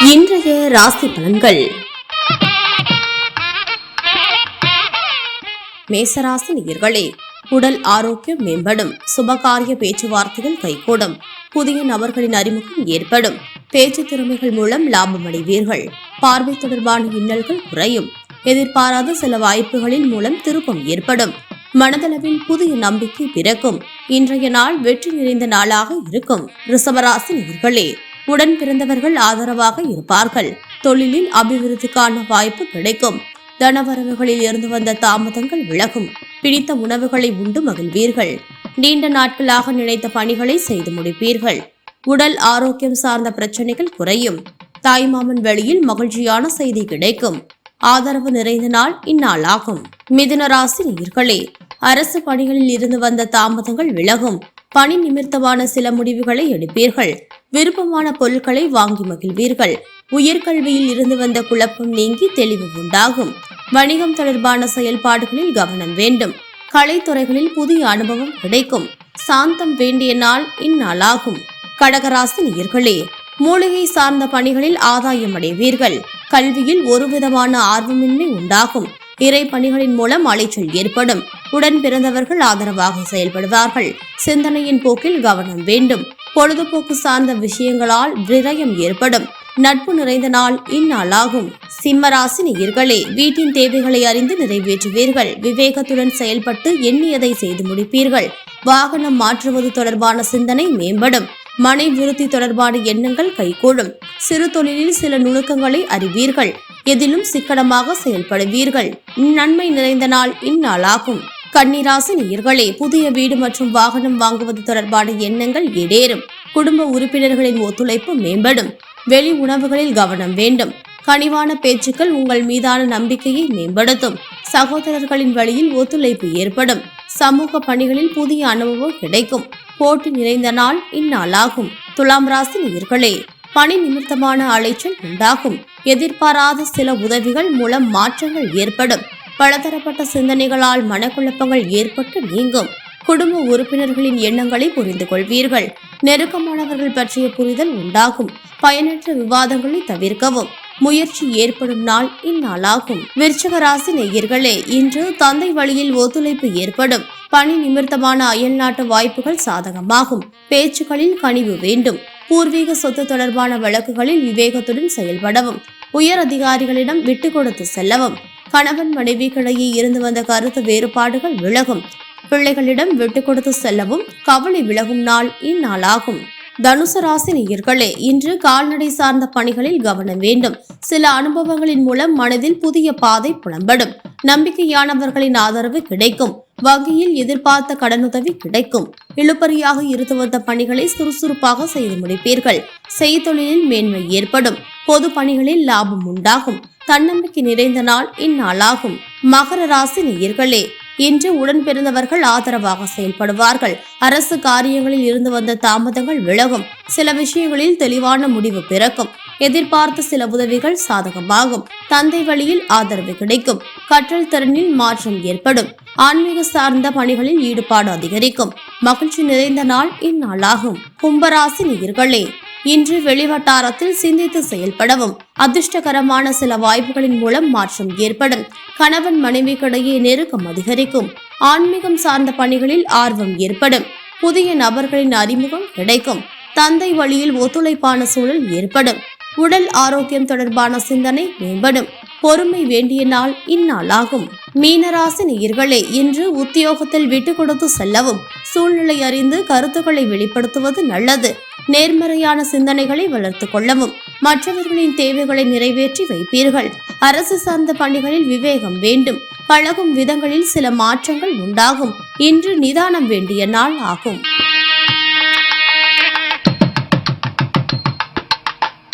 இன்றைய ராசி பலன்கள். மேசராசி நேயர்களே, உடல் ஆரோக்கியம் மேம்படும். சுபகாரிய பேச்சுவார்த்தைகள் கைகூடும். புதிய நபர்களின் அறிமுகம் ஏற்படும். பேச்சு திறமைகள் மூலம் லாபம் அடைவீர்கள். பார்வை தொடர்பான இன்னல்கள் குறையும். எதிர்பாராத சில வாய்ப்புகளின் மூலம் திருப்பம் ஏற்படும். மனதளவில் புதிய நம்பிக்கை பிறக்கும். இன்றைய நாள் வெற்றி நிறைந்த நாளாக இருக்கும். ரிஷபராசி நேயர்களே, உடன் பிறந்தவர்கள் ஆதரவாக இருப்பார்கள். தொழிலில் அபிவிருத்திக்கான வாய்ப்பு கிடைக்கும். தனவரவுகளில் இருந்து வந்த தாமதங்கள் விலகும். பிடித்த உணவுகளை உண்டு மகிழ்வீர்கள். நீண்ட நாட்களாக நினைத்த பணிகளை செய்து முடிப்பீர்கள். உடல் ஆரோக்கியம் சார்ந்த பிரச்சனைகள் குறையும். தாய்மாமன் வெளியில் மகிழ்ச்சியான செய்தி கிடைக்கும். ஆதரவு நிறைந்த நாள் இந்நாள் ஆகும். மிதுன ராசி நேயர்களே, அரசு பணிகளில் இருந்து வந்த தாமதங்கள் விலகும். பணி நிமித்தமான சில முடிவுகளை எடுப்பீர்கள். விருப்பமான பொருட்களை வாங்கி மகிழ்வீர்கள். உயர்கல்வியில் இருந்து வந்த குழப்பம் நீங்கி தெளிவு உண்டாகும். வணிகம் தொடர்பான செயல்பாடுகளில் கவனம் வேண்டும். கலைத்துறைகளில் புதிய அனுபவம் கிடைக்கும். சாந்தம் வேண்டிய நாள் இந்நாளாகும். கடகராசி நேயர்களே, மூலிகை சார்ந்த பணிகளில் ஆதாயம் அடைவீர்கள். கல்வியில் ஒருவிதமான ஆர்வமின்மை உண்டாகும். இறை பணிகளின் மூலம் அலைச்சல் ஏற்படும். உடன் பிறந்தவர்கள் ஆதரவாக செயல்படுவார்கள். சிந்தனையின் போக்கில் கவனம் வேண்டும். பொழுதுபோக்கு சார்ந்த விஷயங்களால் விரயம் ஏற்படும். நட்பு நிறைந்த நாள் இந்நாளாகும். சிம்மராசி நேயர்களே, வீட்டின் தேவைகளை அறிந்து நிறைவேற்றுவீர்கள். விவேகத்துடன் செயல்பட்டு எண்ணியதை செய்து முடிப்பீர்கள். வாகனம் மாற்றுவது தொடர்பான சிந்தனை மேம்படும். மனை விருத்தி தொடர்பான எண்ணங்கள் கைகூடும். சிறு தொழிலில் சில நுணுக்கங்களை அறிவீர்கள். எதிலும் சிக்கனமாக செயல்படுவீர்கள். நன்மை நிறைந்த நாள் இந்நாளாகும். கன்னிராசி நேயர்களே, புதிய வீடு மற்றும் வாகனம் வாங்குவது தொடர்பான எண்ணங்கள் ஈடேறும். குடும்ப உறுப்பினர்களின் ஒத்துழைப்பு மேம்படும். வெளி உணவுகளில் கவனம் வேண்டும். கனிவான பேச்சுக்கள் உங்கள் மீதான நம்பிக்கையை மேம்படுத்தும். சகோதரர்களின் வழியில் ஒத்துழைப்பு ஏற்படும். சமூக பணிகளில் புதிய அனுபவம் கிடைக்கும். போட்டி நிறைந்த நாள் இந்நாளாகும். துலாம் ராசி நேயர்களே, பணி நிமித்தமான அலைச்சல் உண்டாகும். எதிர்பாராத சில உதவிகள் மூலம் மாற்றங்கள் ஏற்படும். பலதரப்பட்ட சிந்தனைகளால் மனக்குழப்பங்கள் ஏற்பட்டு நீங்கும். குடும்ப உறுப்பினர்களின் எண்ணங்களை புரிந்து கொள்வீர்கள். நெருக்கமானவர்கள் பற்றிய புரிதல் உண்டாகும். பயனற்ற விவாதங்களை தவிர்க்கவும். முயற்சி ஏற்படும் நாள் இந்நாளாகும். விருச்சிக ராசி நேயர்களே, இன்று தந்தை வழியில் ஒத்துழைப்பு ஏற்படும். பணி நிமித்தமான அயல்நாட்டு வாய்ப்புகள் சாதகமாகும். பேச்சுக்களில் கனிவு வேண்டும். பூர்வீக சொத்து தொடர்பான வழக்குகளில் விவேகத்துடன் செயல்படவும். உயர் அதிகாரிகளிடம் விட்டு கொடுத்து செல்லவும். கணவன் மனைவிக்கிடையே இருந்து வந்த கருத்து வேறுபாடுகள் விலகும். பிள்ளைகளிடம் விட்டு கொடுத்து செல்லவும். கவலை விலகும் நாள் இந்நாளாகும். தனுசு ராசி நேயர்களே, இன்று கால்நடை சார்ந்த பணிகளில் கவனம் வேண்டும். சில அனுபவங்களின் மூலம் மனதில் புதிய பாதை புலம்படும். நம்பிக்கையானவர்களின் ஆதரவு கிடைக்கும். வங்கியில் எதிர்பார்த்த கடனுதவி கிடைக்கும். இழுபறியாக இருந்து வந்த பணிகளை சுறுசுறுப்பாக செய்து முடிப்பீர்கள். செய்தொழிலில் மேன்மை ஏற்படும். பொது பணிகளில் லாபம் உண்டாகும். தன்னம்பிக்கை நிறைந்த நாள் இந்நாளாகும். மகர ராசி நேயர்களே, இன்று உடன் பிறந்தவர்கள் ஆதரவாக செயல்படுவார்கள். அரசு காரியங்களில் இருந்து வந்த தாமதங்கள் விலகும். சில விஷயங்களில் தெளிவான முடிவு பிறக்கும். எதிர்பார்த்த சில உதவிகள் சாதகமாகும். தந்தை வழியில் ஆதரவு கிடைக்கும். கற்றல் திறனில் மாற்றம் ஏற்படும். ஆன்மீக சார்ந்த பணிகளில் ஈடுபாடு அதிகரிக்கும். மகிழ்ச்சி நிறைந்த நாள் இந்நாளாகும். கும்பராசி நேயர்களே, இன்று வெளிவட்டாரத்தில் சிந்தித்து செயல்படவும். அதிர்ஷ்டகரமான சில வாய்ப்புகளின் மூலம் மாற்றம் ஏற்படும். கணவன் மனைவிக்கிடையே நெருக்கம் அதிகரிக்கும். ஆன்மீகம் சார்ந்த பணிகளில் ஆர்வம் ஏற்படும். புதிய நபர்களின் அறிமுகம் கிடைக்கும். தந்தை வழியில் ஒத்துழைப்பான சூழல் ஏற்படும். உடல் ஆரோக்கியம் தொடர்பான சிந்தனை மேம்படும். பொறுமை வேண்டிய நாள் இந்நாளாகும். மீனராசி நேயர்களே, இன்று உத்தியோகத்தில் விட்டு கொடுத்து செல்லவும். சூழ்நிலை அறிந்து கருத்துக்களை வெளிப்படுத்துவது நல்லது. நேர்மறையான சிந்தனைகளை வளர்த்து கொள்ளவும். மற்றவர்களின் தேவைகளை நிறைவேற்றி வைப்பீர்கள். அரசு சார்ந்த பணிகளில் விவேகம் வேண்டும். பழகும் விதங்களில் சில மாற்றங்கள் உண்டாகும். இன்று நிதானம் வேண்டிய நாள் ஆகும்.